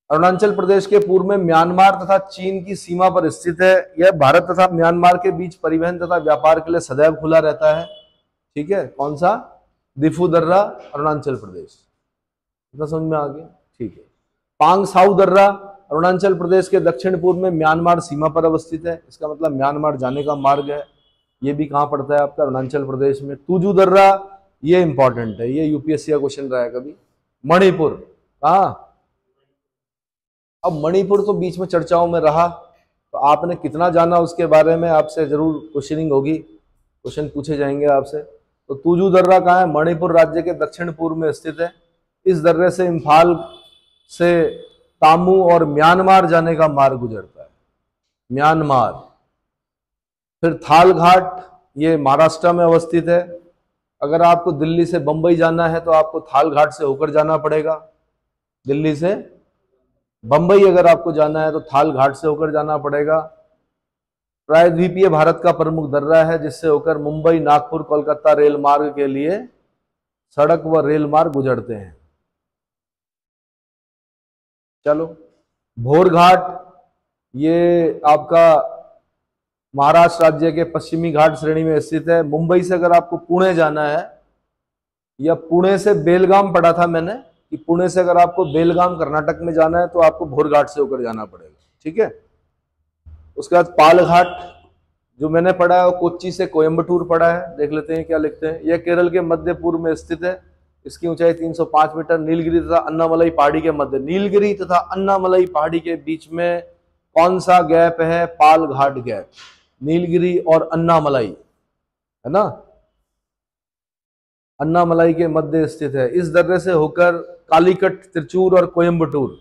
अरुणाचल प्रदेश के पूर्व में म्यांमार तथा चीन की सीमा पर स्थित है। यह भारत तथा म्यांमार के बीच परिवहन तथा व्यापार के लिए सदैव खुला रहता है। ठीक है, कौन सा? दीफू दर्रा, अरुणाचल प्रदेश। इतना समझ में आ गया? ठीक है। पांग साउ दर्रा अरुणाचल प्रदेश के दक्षिण पूर्व में म्यांमार सीमा पर अवस्थित है। इसका मतलब म्यांमार जाने का मार्ग है। ये भी कहां पड़ता है आपका? अरुणाचल प्रदेश में। तुजू दर्रा, ये इंपॉर्टेंट है, ये यूपीएससी का क्वेश्चन रहा है कभी। मणिपुर कहां? अब मणिपुर तो बीच में चर्चाओं में रहा, तो आपने कितना जाना उसके बारे में आपसे जरूर क्वेश्चनिंग होगी, क्वेश्चन पूछे जाएंगे आपसे। तो तुजू दर्रा कहाँ है? मणिपुर राज्य के दक्षिण पूर्व में स्थित है। इस दर्रे से इम्फाल से तामू और म्यांमार जाने का मार्ग गुजरता है। म्यांमार। फिर थाल घाट, ये महाराष्ट्र में अवस्थित है। अगर आपको दिल्ली से बंबई जाना है तो आपको थाल घाट से होकर जाना पड़ेगा। दिल्ली से बंबई अगर आपको जाना है तो थाल घाट से होकर जाना पड़ेगा। प्रायद्वीपीय भारत का प्रमुख दर्रा है जिससे होकर मुंबई, नागपुर, कोलकाता रेल मार्ग के लिए सड़क व रेल मार्ग गुजरते हैं। चलो, भोर घाट, ये आपका महाराष्ट्र राज्य के पश्चिमी घाट श्रेणी में स्थित है। मुंबई से अगर आपको पुणे जाना है, या पुणे से बेलगाम पढ़ा था मैंने कि पुणे से अगर आपको बेलगाम कर्नाटक में जाना है तो आपको भोर घाट से होकर जाना पड़ेगा। ठीक है। उसके बाद पाल घाट जो मैंने पढ़ा है वो कोच्चि से कोयम्बटूर पढ़ा है। देख लेते हैं क्या लिखते हैं। यह केरल के मध्य पूर्व में स्थित है। इसकी ऊंचाई 305 मीटर। नीलगिरी तथा अन्नामलई पहाड़ी के मध्य, नीलगिरी तथा अन्नामलई पहाड़ी के बीच में कौन सा गैप है? पाल घाट गैप। नीलगिरी और अन्नामलई है ना, अन्नामलई के मध्य स्थित है। इस दर्रे से होकर कालीकट, तिरचूर और कोयम्बटूर,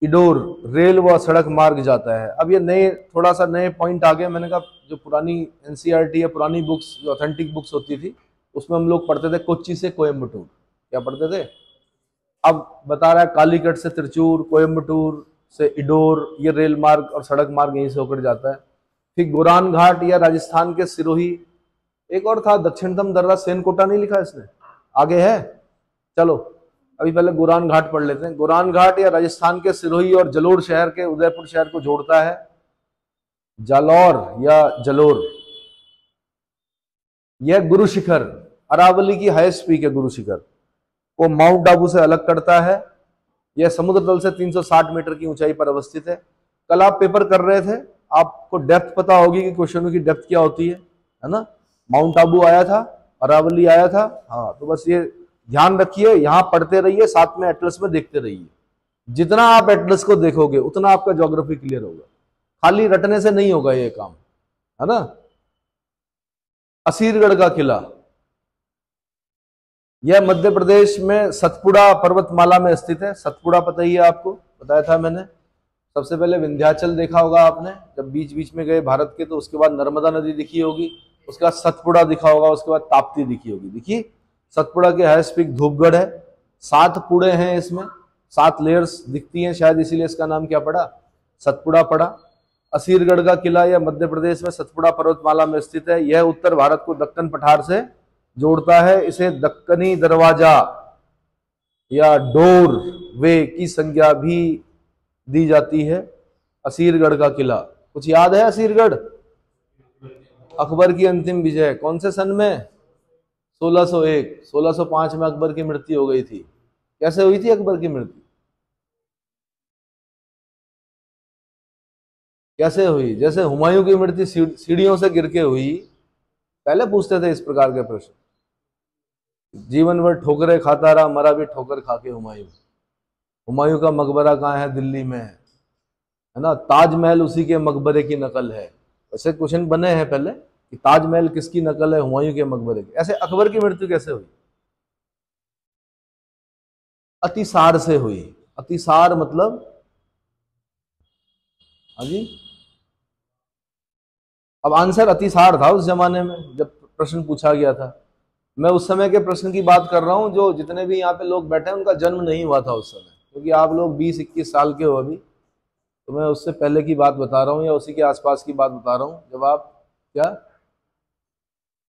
इडोर रेल व सड़क मार्ग जाता है। अब ये नए, थोड़ा सा नए पॉइंट आ गए। मैंने कहा जो पुरानी एनसीईआरटी या पुरानी बुक्स, जो ऑथेंटिक बुक्स होती थी, उसमें हम लोग पढ़ते थे कोच्चि से कोयम्बटूर। क्या पढ़ते थे? अब बता रहा है कालीकट से त्रिचूर, कोयम्बटूर से इडोर, ये रेल मार्ग और सड़क मार्ग यहीं से होकर जाता है। फिर गोरान घाट या राजस्थान के सिरोही, एक और था दक्षिणतम दर्रा सेनकोटा, नहीं लिखा इसने, आगे है। चलो अभी पहले गोरान घाट पढ़ लेते हैं। गोरान घाट या राजस्थान के सिरोही और जलोर शहर के उदयपुर शहर को जोड़ता है। जालौर या जलोर, यह गुरु शिखर, अरावली की हाईएस्ट पीक है गुरु शिखर, को माउंट आबू से अलग करता है। यह समुद्र तल से 360 मीटर की ऊंचाई पर अवस्थित है। कल आप पेपर कर रहे थे, आपको डेप्थ पता होगी कि क्वेश्चनों की डेप्थ क्या होती है ना। माउंट आबू आया था, अरावली आया था, हाँ, तो बस ये ध्यान रखिए, यहां पढ़ते रहिए, साथ में एटलस में देखते रहिए। जितना आप एटलस को देखोगे उतना आपका ज्योग्राफी क्लियर होगा, खाली रटने से नहीं होगा ये काम, है ना। असीरगढ़ का किला, यह मध्य प्रदेश में सतपुड़ा पर्वतमाला में स्थित है। सतपुड़ा पता ही है आपको, बताया था मैंने। सबसे पहले विंध्याचल देखा होगा आपने जब बीच बीच में गए भारत के, तो उसके बाद नर्मदा नदी दिखी होगी, उसके बाद सतपुड़ा दिखा होगा, उसके बाद ताप्ती दिखी होगी। देखिए सतपुड़ा के हाईएस्ट पीक धूपगढ़ है। 7 पुड़े हैं इसमें, 7 लेयर्स दिखती हैं, शायद इसीलिए इसका नाम क्या पड़ा, सतपुड़ा पड़ा। असीरगढ़ का किला यह मध्य प्रदेश में सतपुड़ा पर्वतमाला में स्थित है। यह उत्तर भारत को दक्कन पठार से जोड़ता है। इसे दक्कनी दरवाजा या डोर वे की संज्ञा भी दी जाती है। असीरगढ़ का किला कुछ याद है? असीरगढ़ अकबर की अंतिम विजय कौन से सन में? 1601। 1605 में अकबर की मृत्यु हो गई थी। कैसे हुई थी अकबर की मृत्यु? कैसे हुई? जैसे हुमायूं की मृत्यु सीढ़ियों से गिर के हुई। पहले पूछते थे इस प्रकार के प्रश्न। जीवन भर ठोकरे खाता रहा, मरा भी ठोकर खा के हुमायूं। हुमायूं का मकबरा कहाँ है? दिल्ली में है ना। ताजमहल उसी के मकबरे की नकल है। ऐसे क्वेश्चन बने हैं पहले कि ताजमहल किसकी नकल है? हुमायूं के मकबरे की। ऐसे अकबर की मृत्यु कैसे हुई? अतिसार से हुई। अतिसार मतलब, हाँ जी, अब आंसर अतिसार था उस जमाने में जब प्रश्न पूछा गया था। मैं उस समय के प्रश्न की बात कर रहा हूं, जो जितने भी यहाँ पे लोग बैठे हैं उनका जन्म नहीं हुआ था उस समय, क्योंकि आप लोग 20-21 साल के हो अभी, तो मैं उससे पहले की बात बता रहा हूँ या उसी के आसपास की बात बता रहा हूँ, जब आप क्या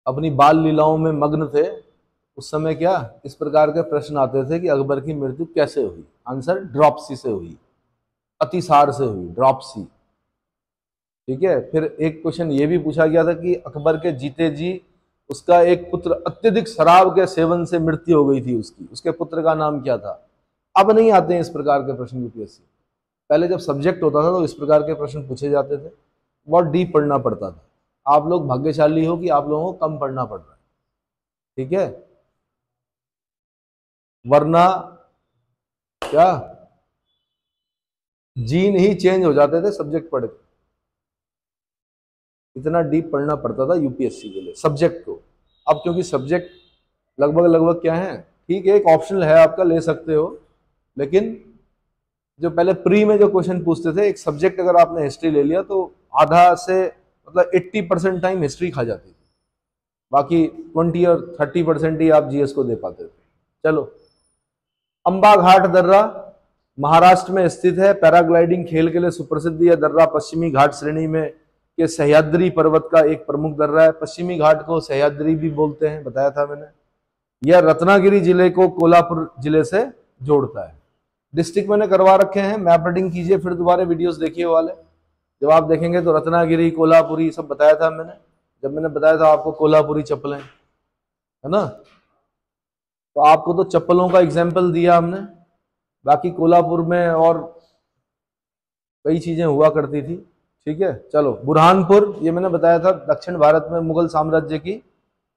अपनी बाल लीलाओं में मग्न थे। उस समय क्या इस प्रकार के प्रश्न आते थे कि अकबर की मृत्यु कैसे हुई? आंसर ड्रॉपसी से हुई, अतिसार से हुई, ड्रॉपसी। ठीक है। फिर एक क्वेश्चन ये भी पूछा गया था कि अकबर के जीते जी उसका एक पुत्र अत्यधिक शराब के सेवन से मृत्यु हो गई थी उसकी, उसके पुत्र का नाम क्या था? अब नहीं आते हैं इस प्रकार के प्रश्न यूपीएससी। पहले जब सब्जेक्ट होता था तो इस प्रकार के प्रश्न पूछे जाते थे, बहुत डीप पढ़ना पड़ता था। आप लोग भाग्यशाली हो कि आप लोगों को कम पढ़ना पड़ रहा है, ठीक है, वरना क्या जीन ही चेंज हो जाते थे सब्जेक्ट पढ़ के। इतना डीप पढ़ना पड़ता था यूपीएससी के लिए सब्जेक्ट को। अब क्योंकि सब्जेक्ट लगभग लगभग क्या है, ठीक है, एक ऑप्शनल है आपका, ले सकते हो, लेकिन जो पहले प्री में जो क्वेश्चन पूछते थे, एक सब्जेक्ट अगर आपने हिस्ट्री ले लिया तो आधा से मतलब 80% टाइम हिस्ट्री खा जाती थी, बाकी 20 और 30% ही आप जीएस को दे पाते थे। चलो, अंबा घाट दर्रा महाराष्ट्र में स्थित है। पैराग्लाइडिंग खेल के लिए सुप्रसिद्ध यह दर्रा पश्चिमी घाट श्रेणी में के सह्याद्री पर्वत का एक प्रमुख दर्रा है। पश्चिमी घाट को सह्याद्री भी बोलते हैं, बताया था मैंने। यह रत्नागिरी जिले को कोल्हापुर जिले से जोड़ता है। डिस्ट्रिक्ट मैंने करवा रखे हैं, मैप रीडिंग कीजिए, फिर दोबारा वीडियोस देखिए वाले। जब आप देखेंगे तो रत्नागिरी, कोल्हापुरी सब बताया था मैंने। जब मैंने बताया था आपको कोल्हापुरी चप्पलें, है ना, तो आपको तो चप्पलों का एग्जाम्पल दिया हमने, बाकी कोल्हापुर में और कई चीजें हुआ करती थी। ठीक है। चलो, बुरहानपुर, ये मैंने बताया था दक्षिण भारत में मुगल साम्राज्य की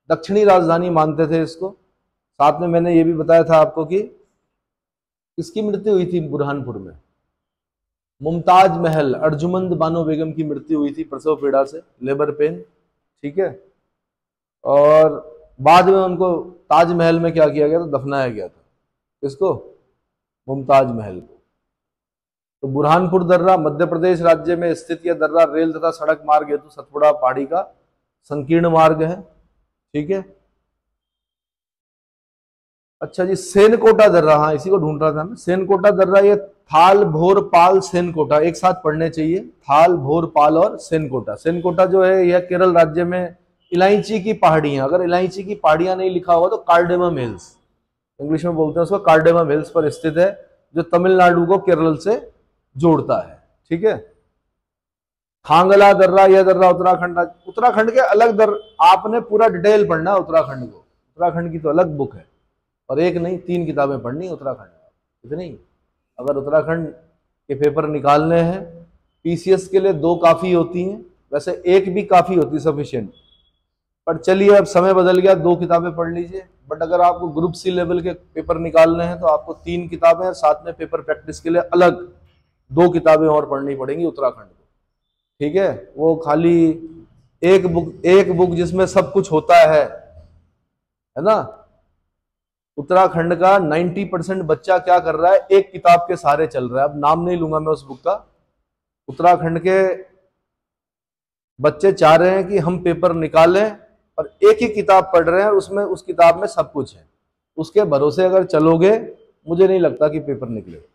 दक्षिणी राजधानी मानते थे इसको। साथ में मैंने ये भी बताया था आपको कि किसकी मृत्यु हुई थी बुरहानपुर में? मुमताज महल, अर्जुमंद बानो बेगम की मृत्यु हुई थी प्रसव पीड़ा से, लेबर पेन। ठीक है। और बाद में उनको ताजमहल में क्या किया गया था? दफनाया गया था। किसको? मुमताज महल को। तो बुरहानपुर दर्रा मध्य प्रदेश राज्य में स्थित यह दर्रा रेल तथा सड़क मार्ग हेतु सतपुड़ा पहाड़ी का संकीर्ण मार्ग है। ठीक है। अच्छा जी, सेनकोटा दर्रा, हाँ इसी को ढूंढ रहा था मैं। सेनकोटा दर्रा, ये थाल भोर पाल सेनकोटा एक साथ पढ़ने चाहिए, थाल भोर पाल और सेनकोटा। सेनकोटा जो है यह केरल राज्य में इलायची की पहाड़ियां, अगर इलायची की पहाड़ियां नहीं लिखा होगा तो कार्डेमम हिल्स, इंग्लिश में बोलते हैं उसको, कार्डेमम हिल्स पर स्थित है, जो तमिलनाडु को केरल से जोड़ता है। ठीक है। खांगला दर्रा, यह दर्रा उत्तराखंड, उत्तराखंड के अलग आपने पूरा डिटेल पढ़ना है उत्तराखंड को, उत्तराखंड की तो अलग बुक है, और एक नहीं 3 किताबें पढ़नी उत्तराखंड, इतनी। अगर उत्तराखंड के पेपर निकालने हैं, पीसीएस के लिए 2 काफी होती हैं, वैसे 1 भी काफी होती, सफिशिएंट, पर चलिए अब समय बदल गया, 2 किताबें पढ़ लीजिए। बट अगर आपको ग्रुप सी लेवल के पेपर निकालने हैं तो आपको 3 किताबें और साथ में पेपर प्रैक्टिस के लिए अलग 2 किताबें और पढ़नी पड़ेंगी उत्तराखंड को। ठीक है। वो खाली एक बुक जिसमें सब कुछ होता है ना। उत्तराखंड का 90% बच्चा क्या कर रहा है, एक किताब के सहारे चल रहा है। अब नाम नहीं लूंगा मैं उस बुक का। उत्तराखंड के बच्चे चाह रहे हैं कि हम पेपर निकालें, और एक ही किताब पढ़ रहे हैं और उसमें, उस किताब में सब कुछ है। उसके भरोसे अगर चलोगे, मुझे नहीं लगता कि पेपर निकलेगा।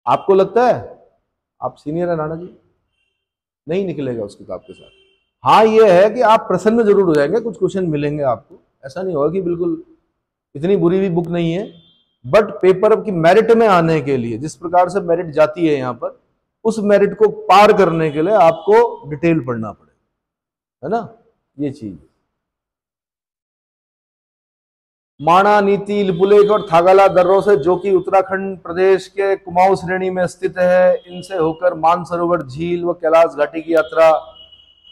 आपको लगता है? आप सीनियर है राणा जी, नहीं निकलेगा उस किताब के साथ। हाँ ये है कि आप प्रसन्न जरूर हो जाएंगे, कुछ क्वेश्चन मिलेंगे आपको, ऐसा नहीं होगा कि बिल्कुल इतनी बुरी भी बुक नहीं है। बट पेपर की मेरिट में आने के लिए, जिस प्रकार से मेरिट जाती है यहाँ पर, उस मेरिट को पार करने के लिए आपको डिटेल पढ़ना पड़ेगा, है ना, ये चीज। माणा, नीति, लिपुलेख और थागला दर्रों से, जो कि उत्तराखंड प्रदेश के कुमाऊं श्रेणी में स्थित है, इनसे होकर मानसरोवर झील व कैलाश घाटी की यात्रा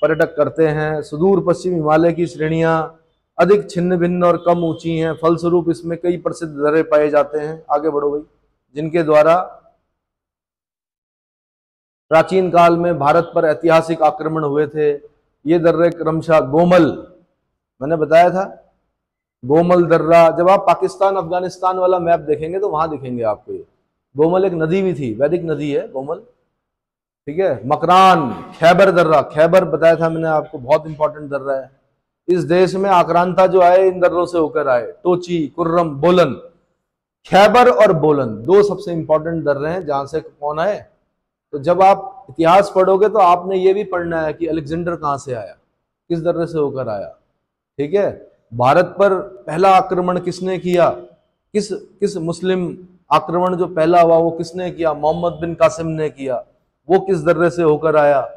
पर्यटक करते हैं। सुदूर पश्चिम हिमालय की श्रेणियां अधिक छिन्न भिन्न और कम ऊंची हैं, फलस्वरूप इसमें कई प्रसिद्ध दर्रे पाए जाते हैं। आगे बढ़ो भाई। जिनके द्वारा प्राचीन काल में भारत पर ऐतिहासिक आक्रमण हुए थे। ये दर्रे क्रमशः गोमल, मैंने बताया था, गोमल दर्रा, जब आप पाकिस्तान अफगानिस्तान वाला मैप देखेंगे तो वहां दिखेंगे आपको ये। गोमल एक नदी भी थी, वैदिक नदी है गोमल। ठीक है। मकरान, खैबर दर्रा, खैबर बताया था मैंने आपको, बहुत इंपॉर्टेंट दर्रा है। इस देश में आक्रांता जो आए इन दर्रों से होकर आए। टोची, कुर्रम, बोलन, खैबर और बोलन 2 सबसे इंपॉर्टेंट दर्रे हैं जहां से कौन आए। तो जब आप इतिहास पढ़ोगे तो आपने ये भी पढ़ना है कि अलेक्जेंडर कहां से आया, किस दर्रे से होकर आया। ठीक है। भारत पर पहला आक्रमण किसने किया, किस मुस्लिम आक्रमण जो पहला हुआ वो किसने किया, मोहम्मद बिन कासिम ने किया। वो किस दर्रे से होकर आया।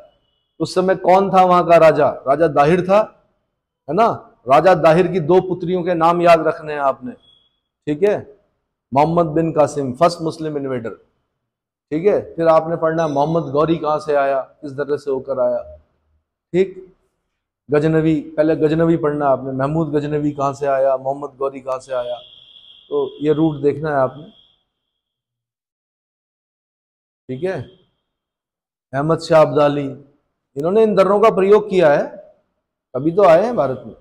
उस समय कौन था वहां का राजा, राजा दाहिर था, है ना। राजा दाहिर की 2 पुत्रियों के नाम याद रखने हैं आपने। ठीक है। मोहम्मद बिन कासिम, फर्स्ट मुस्लिम इन्वेडर। ठीक है। फिर आपने पढ़ना है मोहम्मद गौरी कहां से आया, किस दर्रे से होकर आया। ठीक। गजनवी, पहले गजनवी पढ़ना आपने, महमूद गजनवी कहां से आया, मोहम्मद गौरी कहां से आया, तो ये रूट देखना है आपने। ठीक है। अहमद शाह अब्दाली, इन्होंने इन दर्रों का प्रयोग किया है, तभी तो आए हैं भारत में।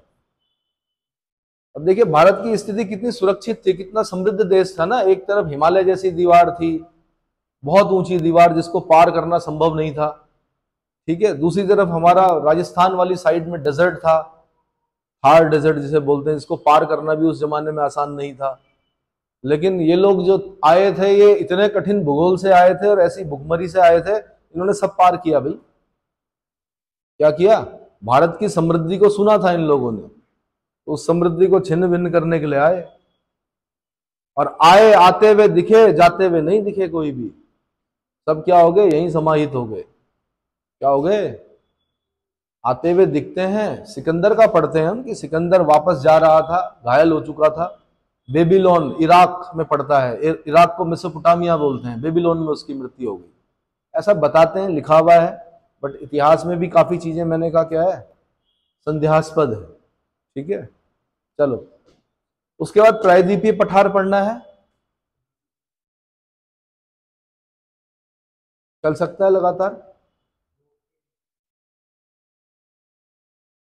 अब देखिए भारत की स्थिति कितनी सुरक्षित थी, कितना समृद्ध देश था ना। एक तरफ हिमालय जैसी दीवार थी, बहुत ऊंची दीवार जिसको पार करना संभव नहीं था। ठीक है। दूसरी तरफ हमारा राजस्थान वाली साइड में डेजर्ट था, थार डेजर्ट जिसे बोलते हैं, जिसको पार करना भी उस जमाने में आसान नहीं था। लेकिन ये लोग जो आए थे, ये इतने कठिन भूगोल से आए थे और ऐसी भुखमरी से आए थे, इन्होंने सब पार किया भाई। क्या किया, भारत की समृद्धि को सुना था इन लोगों ने, तो उस समृद्धि को छिन्न भिन्न करने के लिए आए। और आए, आते हुए दिखे, जाते हुए नहीं दिखे कोई भी। सब क्या हो गए, यहीं समाहित हो गए। क्या हो गए, आते हुए दिखते हैं। सिकंदर का पढ़ते हैं हम कि सिकंदर वापस जा रहा था, घायल हो चुका था। बेबीलोन इराक में पड़ता है, इराक को मेसोपोटामिया बोलते हैं, बेबीलोन में उसकी मृत्यु हो गई, ऐसा बताते हैं, लिखा हुआ है। बट इतिहास में भी काफी चीजें मैंने कहा क्या है, संदेहास्पद है। ठीक है। चलो, उसके बाद प्रायद्वीपीय पठार पढ़ना है, चल सकता है लगातार।